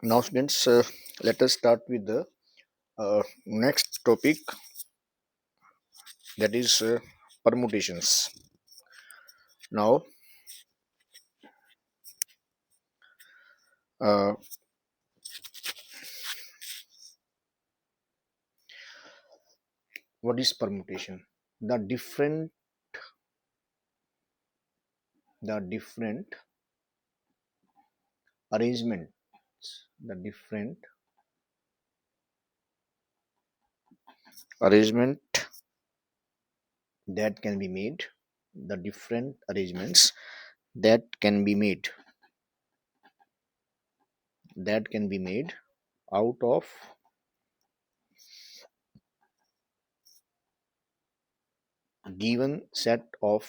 Now, students, let us start with the next topic, that is permutations. Now, uh, what is permutation? The different arrangements, the different arrangement that can be made, the different arrangements that can be made, out of given set of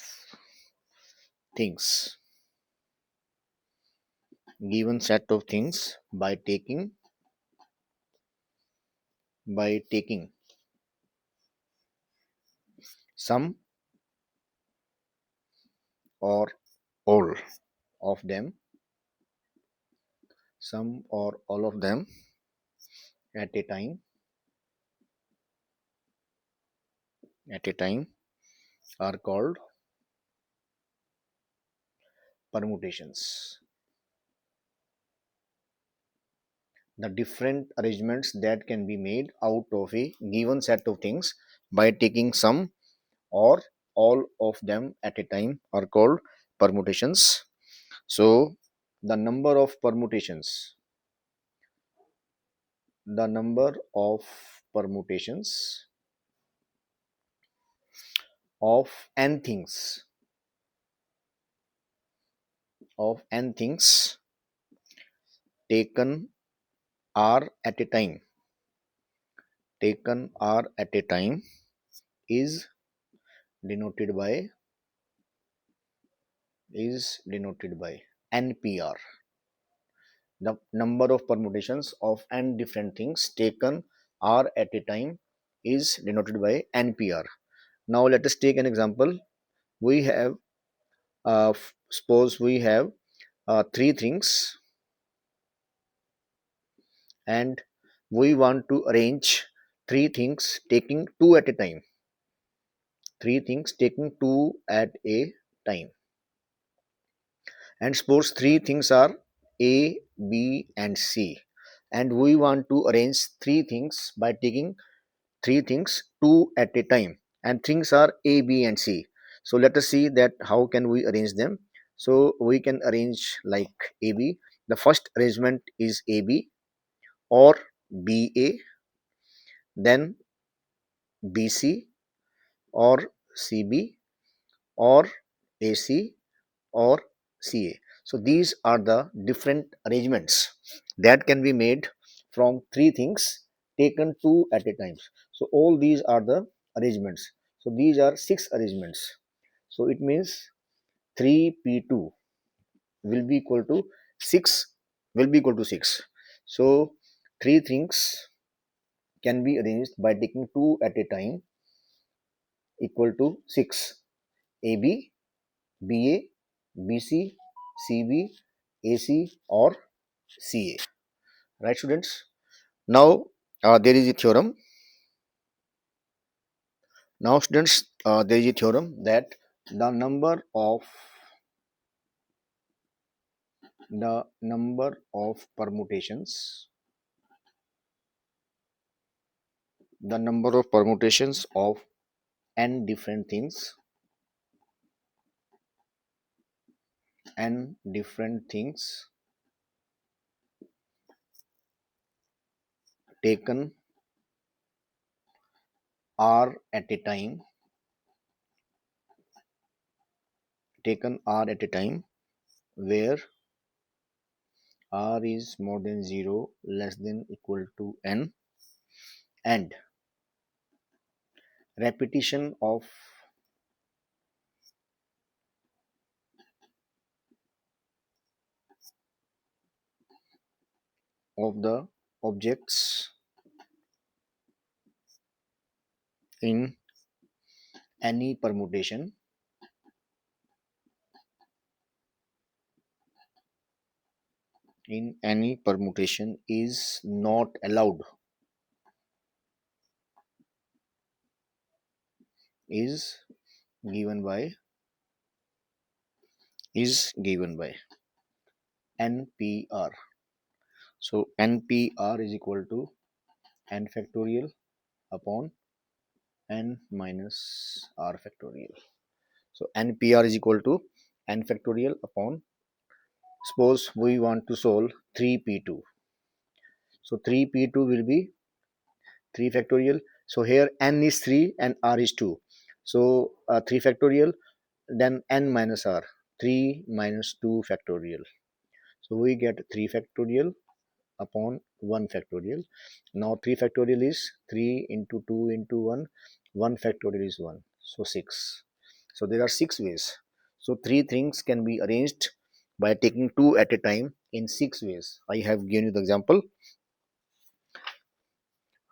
things, by taking some or all of them, some or all of them at a time are called permutations. The different arrangements that can be made out of a given set of things by taking some or all of them at a time are called permutations. So the number of permutations, the number of permutations of n things taken are at a time is denoted by NPR. The number of permutations of n different things taken are at a time is denoted by NPR. Now let us take an example. We have suppose we have three things, and we want to arrange three things taking two at a time. And suppose three things are A, B, and C, and we want to arrange three things by taking three things two at a time, and things are A, B, and C. So let us see that how can we arrange them. So we can arrange like AB. The first arrangement is AB or BA, then BC or CB or AC or CA. So these are the different arrangements that can be made from three things taken two at a time. So all these are the arrangements. So these are six arrangements. So it means 3p2 will be equal to 6. So three things can be arranged by taking two at a time equal to 6. AB, BA, BC, CB, AC or CA. Right, students? Now there is a theorem. Now, students, there is a theorem that the number of permutations, of n different things, taken r at a time, where r is more than 0, less than equal to n, and repetition of the objects in any permutation in any permutation is not allowed is given by NPR. So NPR is equal to n factorial upon n minus r factorial. So NPR is equal to n factorial upon, suppose we want to solve 3p2. So 3p2 will be 3 factorial. So here n is 3 and r is 2. So 3 factorial, then n minus r, 3 minus 2 factorial. So we get 3 factorial upon 1 factorial. Now 3 factorial is 3 into 2 into 1. 1 factorial is 1. So 6. So there are 6 ways. So 3 things can be arranged by taking 2 at a time in 6 ways. I have given you the example.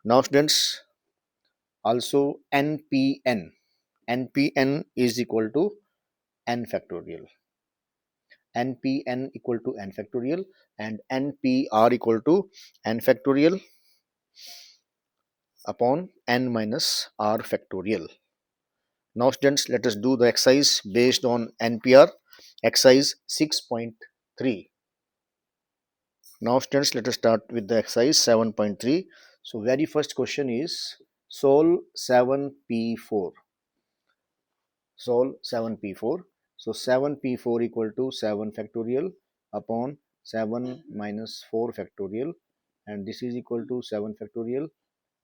Now students, also NPN. NPN is equal to n factorial. NPN equal to n factorial and NPR equal to n factorial upon n minus r factorial. Now students, let us do the exercise based on NPR, exercise 6.3. Now students, let us start with the exercise 7.3. So very first question is solve 7p4. Solve 7p4. So 7p4 equal to 7 factorial upon 7 minus 4 factorial, and this is equal to 7 factorial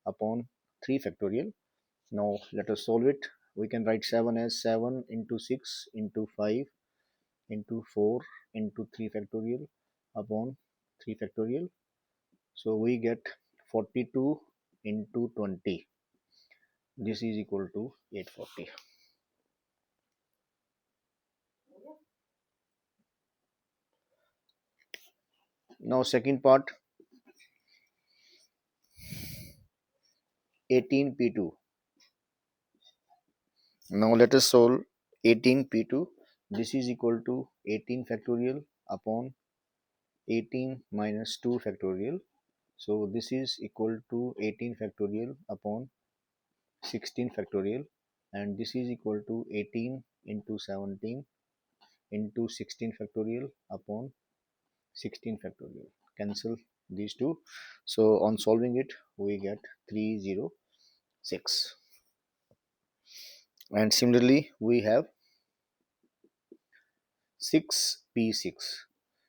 upon 3 factorial. Now let us solve it. We can write 7 as 7 into 6 into 5 into 4 into 3 factorial upon 3 factorial. So we get 42 into 20. This is equal to 840. Now second part, 18p2. Now let us solve 18p2. This is equal to 18 factorial upon 18 minus 2 factorial. So this is equal to 18 factorial upon 16 factorial, and this is equal to 18 into 17 into 16 factorial upon 16 factorial. Cancel these two. So on solving it, we get 306. And similarly, we have 6p6.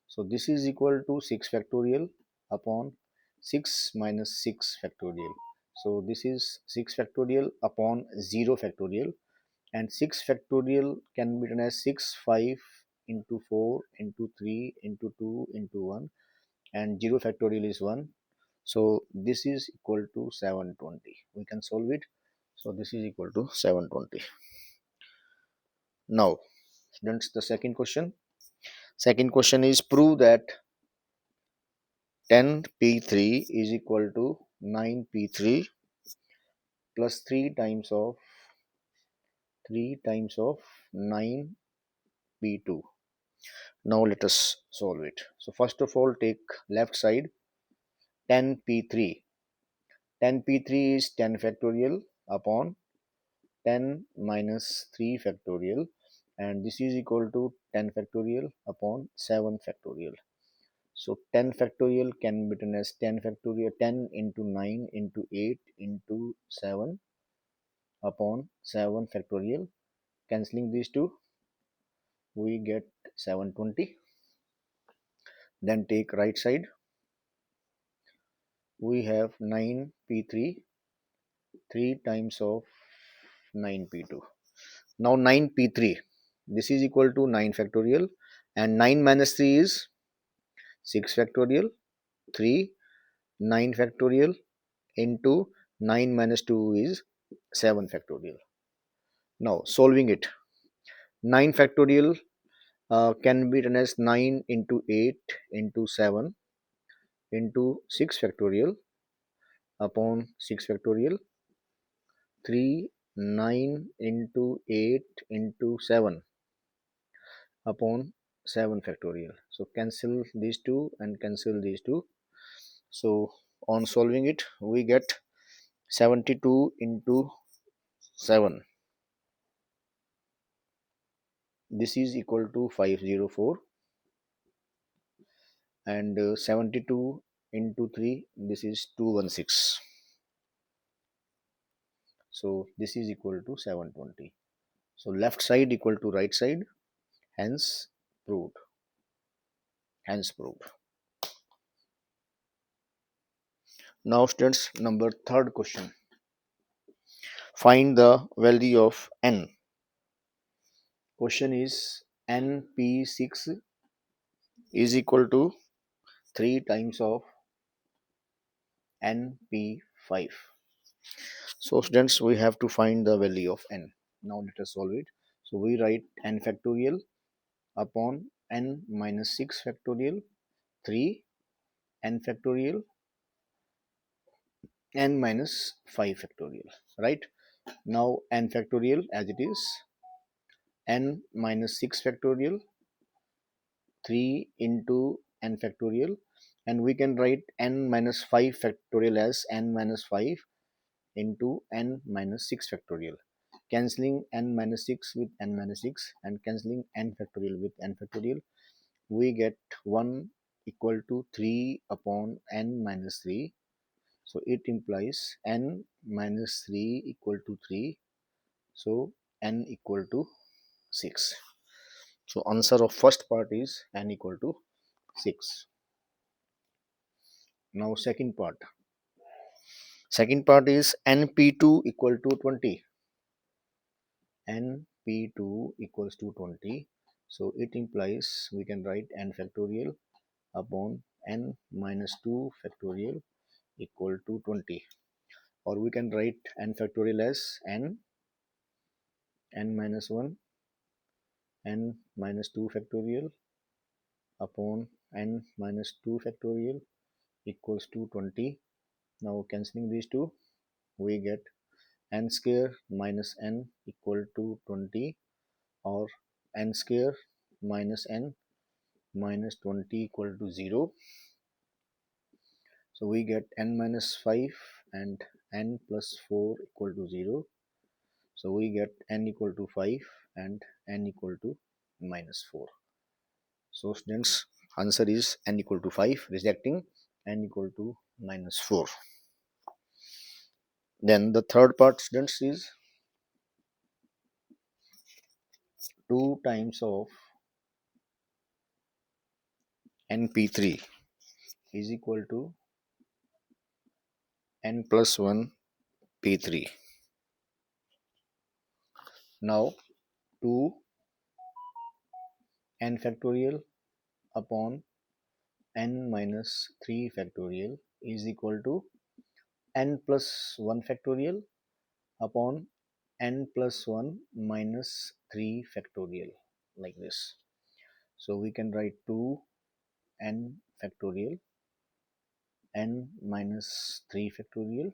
So this is equal to 6 factorial upon 6 minus 6 factorial. So this is 6 factorial upon 0 factorial, and 6 factorial can be written as 6 5 into 4 into 3 into 2 into 1, and 0 factorial is 1. So this is equal to 720. We can solve it. So this is equal to 720. Now students, the second question. Second question is prove that 10p3 is equal to 9p3 plus 3 times of 9p2. Now let us solve it. So first of all, take left side 10p3. 10p3 is 10 factorial upon 10 minus 3 factorial, and this is equal to 10 factorial upon 7 factorial. So 10 factorial can be written as 10 factorial, 10 into 9 into 8 into 7 upon 7 factorial. Cancelling these two, we get 720. Then take right side. We have 9p3, 3 times of 9p2. Now 9p3, this is equal to 9 factorial, and 9 minus 3 is 6 factorial, 3, 9 factorial into 9 minus 2 is 7 factorial. Now solving it, 9 factorial can be written as 9 into 8 into 7 into 6 factorial upon 6 factorial, 3, 9 into 8 into 7 upon 7 factorial. So cancel these two and cancel these two. So on solving it, we get 72 into 7. This is equal to 504, and 72 into 3, this is 216. So this is equal to 720. So left side equal to right side, hence proved. Hence proved. Now students, number third question. Find the value of n. Question is np6 is equal to 3 times of np5. So students, we have to find the value of n. Now let us solve it. So we write n factorial upon n minus 6 factorial 3 n factorial n minus 5 factorial, right? Now n factorial as it is n minus 6 factorial 3 into n factorial, and we can write n minus 5 factorial as n minus 5 into n minus 6 factorial, cancelling n minus 6 with n minus 6 and cancelling n factorial with n factorial, we get 1 equal to 3 upon n minus 3. So it implies n minus 3 equal to 3. So n equal to 6. So answer of first part is n equal to 6. Now second part. Second part is np2 equal to 20. np2 equals to 20. So it implies we can write n factorial upon n minus 2 factorial equal to 20. Or we can write n factorial as n minus 1 n minus 2 factorial upon n minus 2 factorial equals to 20. Now cancelling these two, we get n square minus n equal to 20, or n square minus n minus 20 equal to 0. So we get n minus 5 and n plus 4 equal to 0. So we get n equal to 5 and n equal to minus 4. So students, answer is n equal to 5, rejecting n equal to minus 4. Then the third part, students, is 2 times of np3 is equal to n plus 1 p3. Now 2 n factorial upon n minus 3 factorial is equal to n plus 1 factorial upon n plus 1 minus 3 factorial, like this. So we can write 2 n factorial n minus 3 factorial.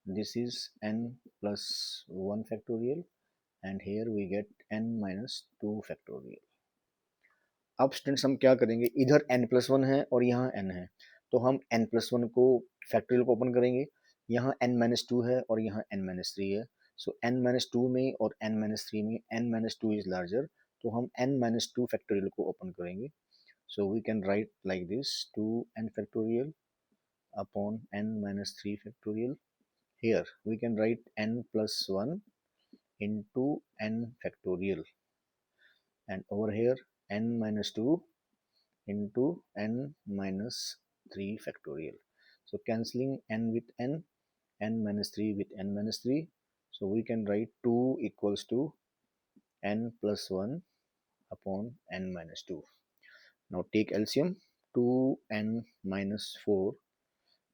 This is n plus 1 factorial, and here we get n minus 2 factorial. अब students हम क्या करेंगे, इधर n plus 1 है और यहाँ n है, तो हम n प्लस 1 को फैक्टोरियल को ओपन करेंगे, यहाँ n माइनस 2 है और यहाँ n माइनस 3 है, सो n माइनस 2 में और n माइनस 3 में n माइनस 2 इज लार्जर, तो हम n माइनस 2 फैक्टोरियल को ओपन करेंगे. So we can write like this: 2n factorial upon n minus 3 factorial. Here we can write n plus 1 into n factorial, and over here n minus 2 into n minus 3 factorial. So cancelling n with n minus 3 with n minus 3. So we can write 2 equals to n plus 1 upon n minus 2. Now take LCM. 2n minus 4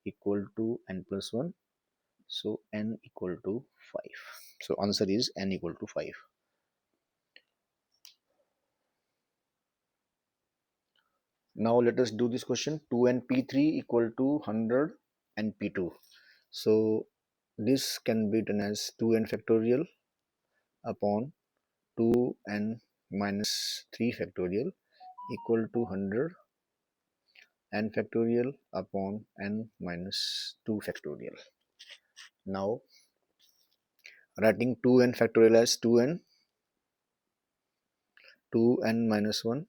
equal to n plus 1. So n equal to 5. So answer is n equal to 5. Now let us do this question. 2n p3 equal to 100 and p2. So this can be done as 2n factorial upon 2n minus 3 factorial equal to 100 n factorial upon n minus 2 factorial. Now writing 2n factorial as 2n minus 1,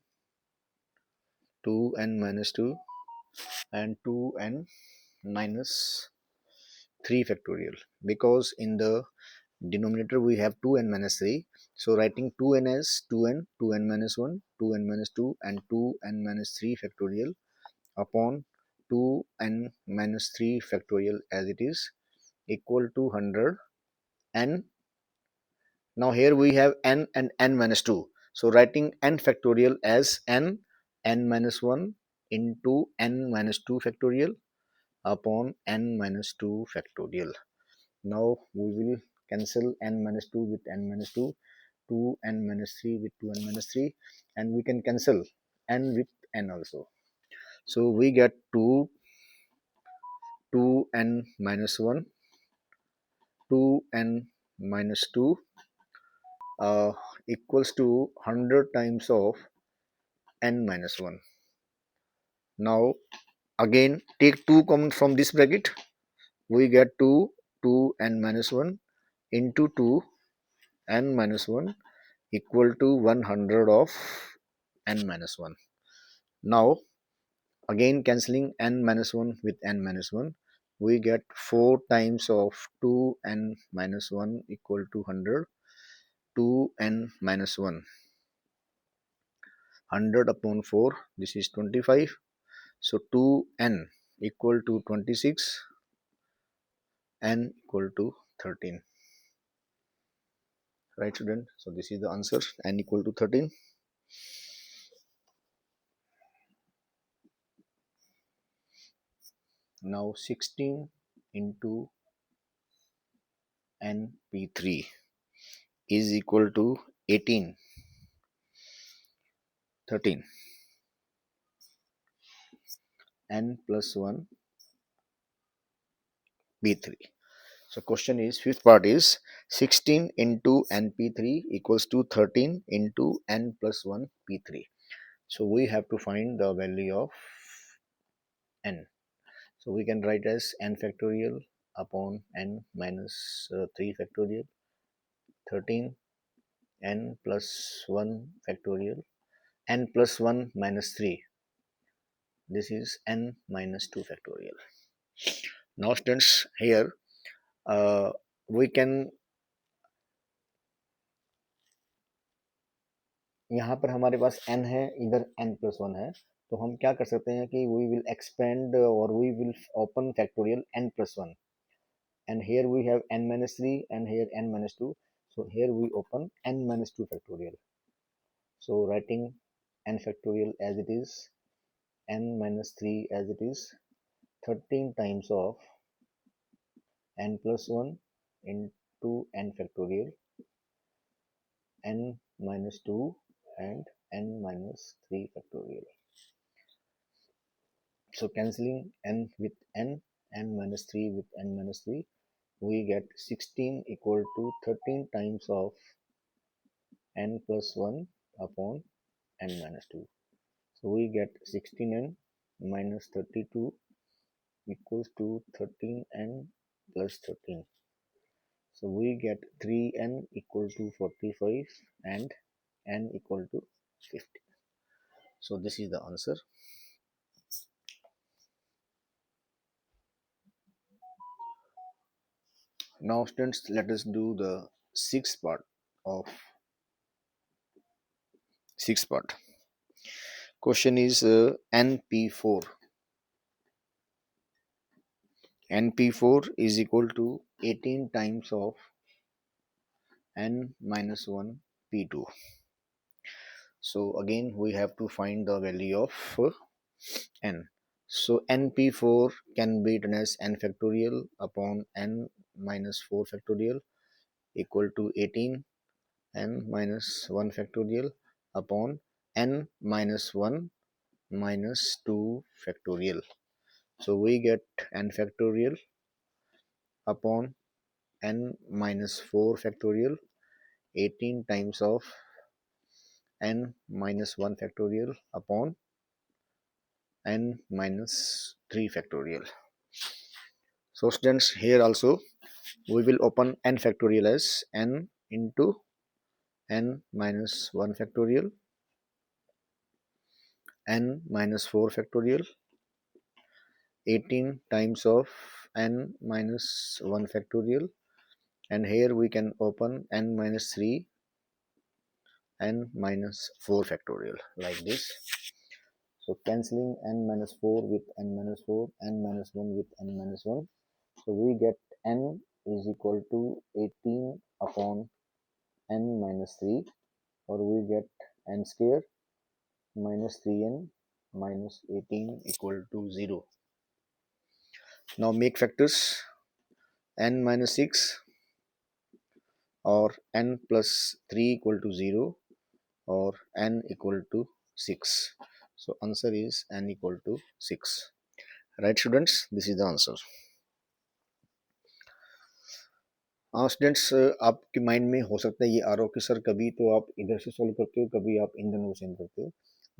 2n minus 2 and 2n minus 3 factorial, because in the denominator we have 2n minus 3, so writing 2n as 2n minus 1, 2n minus 2 and 2n minus 3 factorial upon 2n minus 3 factorial as it is equal to 100. And now here we have n and n minus 2, so writing n factorial as n minus 1 into n minus 2 factorial upon n minus 2 factorial. Now we will cancel n minus 2 with n minus 2, 2n minus 3 with 2n minus 3, and we can cancel n with n also. So we get 2n minus 1, 2n minus 2 equals to 100 times of n minus 1. Now again take 2 common from this bracket, we get 2n minus 1 into 2n minus 1 equal to 100 of n minus 1. Now again cancelling n minus 1 with n minus 1, we get 4 times of 2n minus 1 equal to 100, 2n minus 1, 100 upon 4, this is 25, so 2n equal to 26, n equal to 13. Right student, so this is the answer, n equal to 13. Now 16 into np3 is equal to 18, 13, n plus 1 p3. So question is, fifth part is 16 into np3 equals to 13 into n plus 1 p3. So we have to find the value of n. So we can write as n factorial upon n minus 3 factorial, 13 n plus 1 factorial, n plus 1 minus 3, this is n minus 2 factorial. Now students, here we can, यहाँ पर हमारे पास n है, इधर n plus 1 है, तो हम क्या कर सकते हैं कि we will expand or we will open factorial n plus 1, and here we have n minus 3 and here n minus 2, so here we open n minus 2 factorial. So writing n factorial as it is, n minus 3 as it is, 13 times of n plus 1 into n factorial, n minus 2 and n minus 3 factorial. So cancelling n with n minus 3 with n minus 3, we get 16 equal to 13 times of n plus 1 upon n minus 2. So we get 16n minus 32 equals to 13n plus 13. So we get 3n equal to 45 and n equal to 50. So this is the answer. Now students, let us do the sixth part. Question is np4. np4 is equal to 18 times of n minus 1 p2. So again we have to find the value of n. So np4 can be written as n factorial upon n minus 4 factorial equal to 18 n minus 1 factorial upon n minus 1 minus 2 factorial. So we get n factorial upon n minus 4 factorial, 18 times of n minus 1 factorial upon n minus 3 factorial. So students, here also we will open n factorial as n into n minus 1 factorial, n minus 4 factorial, 18 times of n minus 1 factorial, and here we can open n minus 3, n minus 4 factorial like this. So cancelling n minus 4 with n minus 4, n minus 1 with n minus 1. So we get n is equal to 18 upon n minus 3, or we get n square minus 3n minus 18 equal to 0. Now make factors n minus 6 or n plus 3 equal to 0 or n equal to 6. So answer is n equal to 6. Right students, this is the answer. हाँ students, आपके mind में हो सकता है ये आ रहा हो कि सर कभी तो आप इधर से सॉल्व करते हो, कभी आप इन दोनों से करते हो.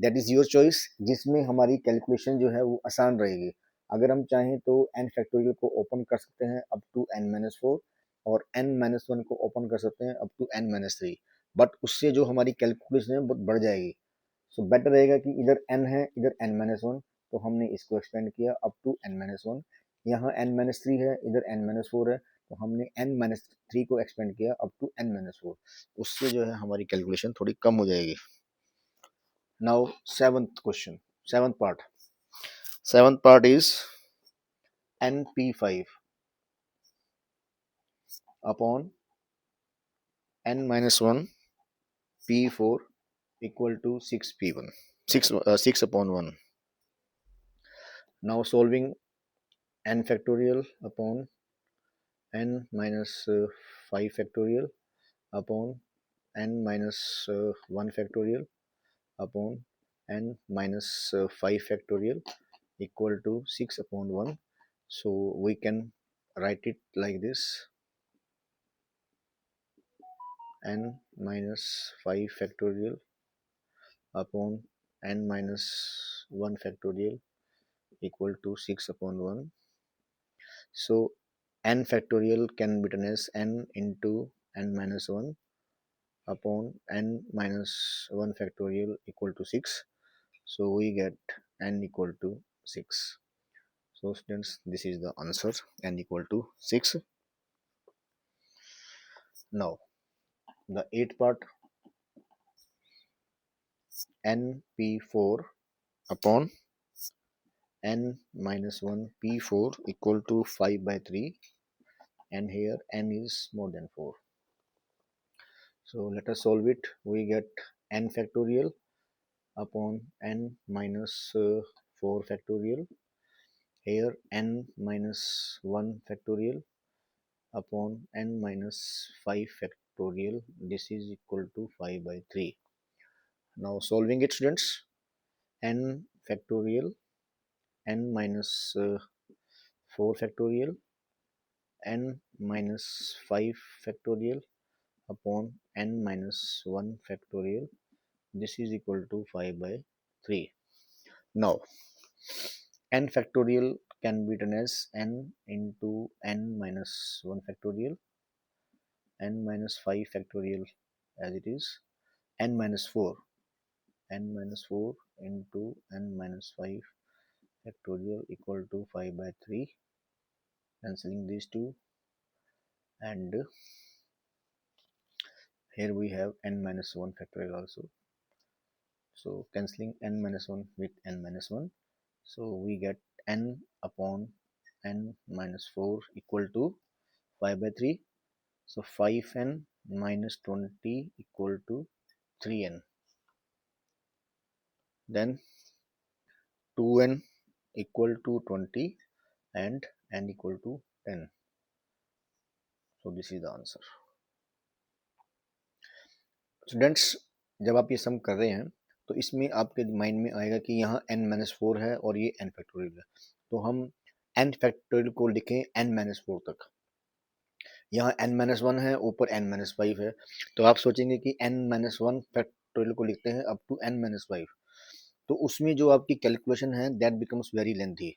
दैट इज़ योर चॉइस, जिसमें हमारी कैलकुलेशन जो है वो आसान रहेगी. अगर हम चाहें तो एन फैक्टोरियल को ओपन कर सकते हैं अप टू n माइनस 4, और n माइनस 1 को ओपन कर सकते हैं up to n minus 3, but उससे जो हमारी कैलकुलेशन है बहुत बढ़ जाएगी. सो बेटर रहेगा कि इधर n है, इधर n माइनस 1, तो हमने इसको एक्सपेंड किया अप टू n माइनस 1. यहाँ n माइनस 3 है, इधर n माइनस 4 है, तो हमने n माइनस 3 को एक्सपेंड किया अप टू n माइनस 4. उससे जो है हमारी कैलकुलेशन थोड़ी कम हो जाएगी. Now seventh question, seventh part is np5 upon n minus 1 p4 equal to 6p1, 6 upon 1. Now solving n factorial upon n minus 5 factorial upon n minus 1 factorial upon n minus 5 factorial equal to 6 upon 1. So we can write it like this: n minus 5 factorial upon n minus 1 factorial equal to 6 upon 1. So n factorial can be written as n into n minus 1 upon n minus 1 factorial equal to 6. So we get n equal to 6. So students, this is the answer, n equal to 6. Now the 8th part, np4 upon n minus 1 p4 equal to 5 by 3, and here n is more than 4. So let us solve it. We get n factorial upon n minus 4 factorial. Here n minus 1 factorial upon n minus 5 factorial. This is equal to 5 by 3. Now solving it students, n factorial, n minus 4 factorial, n minus 5 factorial upon n minus 1 factorial. This is equal to 5 by 3. Now n factorial can be written as n into n minus 1 factorial, n minus 5 factorial as it is, n minus 4, n minus 4 into n minus 5 factorial equal to 5 by 3, cancelling these two, and here we have n minus 1 factorial also. So cancelling n minus 1 with n minus 1, so we get n upon n minus 4 equal to 5 by 3. So 5n minus 20 equal to 3n. Then 2n equal to 20 and n equal to 10. So this is the answer. Students, जब आप ये सम कर रहे हैं तो इसमें आपके mind में आएगा कि यहाँ n माइनस 4 है और ये n फैक्टोरियल है, तो हम n फैक्टोरियल को लिखें n माइनस 4 तक. यहाँ n माइनस 1 है, ऊपर n माइनस 5 है, तो आप सोचेंगे कि n माइनस 1 फैक्टोरियल को लिखते हैं अप टू n माइनस 5, तो उसमें जो आपकी कैलकुलेशन है दैट बिकम्स वेरी लेंथी।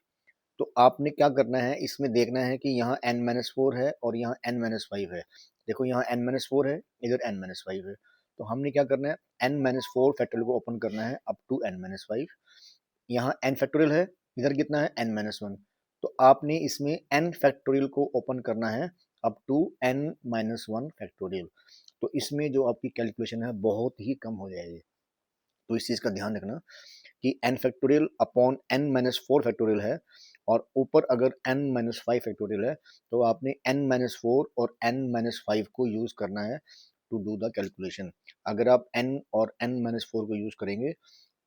तो आपने क्या करना है, इसमें देखना है कि यहाँ n माइनस 4 है और यहाँ n माइनस 5 है। देखो यहाँ n माइनस 4 है, इधर n माइनस 5 है, तो हमने क्या करना है, n माइनस 4 फैक्टोरियल को ओपन करना है अप टू n माइनस 5। यहाँ n फैक्टोरियल है, इधर कितना है n माइनस 1, तो आपने इसमें n फैक्टोरियल को ओपन करना है up to n minus 1 factorial. तो इसमें जो आपकी कैलकुलेशन है बहुत ही कम हो जाएगी। तो इस चीज़ का ध्यान रखना कि n factorial upon n minus 4 factorial है, और ऊपर अगर n माइनस 5 फैक्टोरियल है, तो आपने n माइनस 4 और n माइनस 5 को यूज़ करना है टू डू द कैलकुलेशन। अगर आप n और n माइनस 4 को यूज़ करेंगे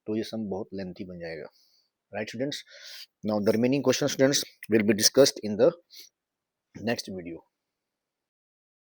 तो ये सम बहुत लेंथी बन जाएगा। Right students, now the remaining question students will be discussed in the next video.